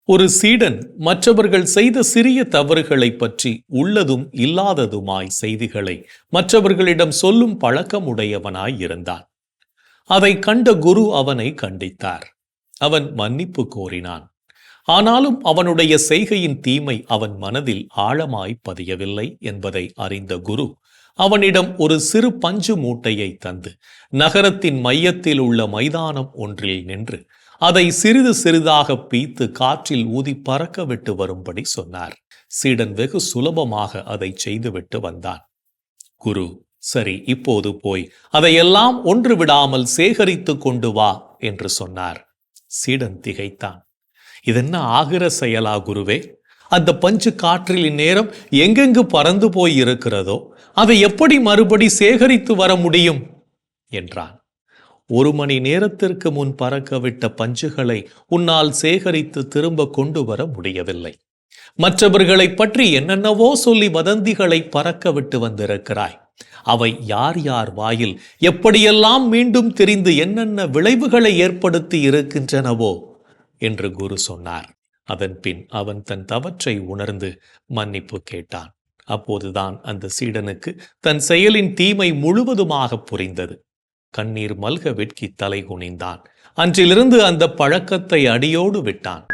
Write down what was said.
ஒரு சீடன் மற்றவர்கள் செய்த சிறிய தவறுகளை பற்றி உள்ளதும் இல்லாததுமாய் செய்திகளை மற்றவர்களிடம் சொல்லும் பழக்கமுடையவனாய் இருந்தான். அதை கண்ட குரு அவனை கண்டித்தார். அவன் மன்னிப்பு கோரினான். ஆனாலும் அவனுடைய செய்கையின் தீமை அவன் மனதில் ஆழமாய் பதியவில்லை என்பதை அறிந்த குரு அவனிடம் ஒரு சிறு பஞ்சு மூட்டையை தந்து நகரத்தின் மையத்தில் உள்ள மைதானம் ஒன்றில் நின்று அதை சிறிது சிறிதாக பீத்து காற்றில் ஊதி பறக்க விட்டு வரும்படி சொன்னார். சீடன் வெகு சுலபமாக அதை செய்துவிட்டு வந்தான். குரு, சரி, இப்போது போய் அதையெல்லாம் ஒன்று விடாமல் சேகரித்து கொண்டு வா என்று சொன்னார். சீடன் திகைத்தான். இதென்ன ஆகிற செயலா குருவே? அந்த பஞ்சு காற்றில் இந்நேரம் எங்கெங்கு பறந்து போய் இருக்கிறதோ அதை எப்படி மறுபடி சேகரித்து வர முடியும் என்றான். 1 மணி நேரத்திற்கு முன் பறக்கவிட்ட பஞ்சுகளை உன்னால் சேகரித்து திரும்ப கொண்டு வர முடியவில்லை. மற்றவர்களை பற்றி என்னென்னவோ சொல்லி வதந்திகளை பறக்க விட்டு வந்திருக்கிறாய். அவை யார் யார் வாயில் எப்படியெல்லாம் மீண்டும் தெரிந்து என்னென்ன விளைவுகளை ஏற்படுத்தி இருக்கின்றனவோ என்று குரு சொன்னார். அதன் பின் அவன் தன் தவற்றை உணர்ந்து மன்னிப்பு கேட்டான். அப்போதுதான் அந்த சீடனுக்கு தன் செயலின் தீமை முழுவதுமாக புரிந்தது. கண்ணீர் மல்க வெட்கி தலை குனிந்தான். அன்றிலிருந்து அந்த பழக்கத்தை அடியோடு விட்டான்.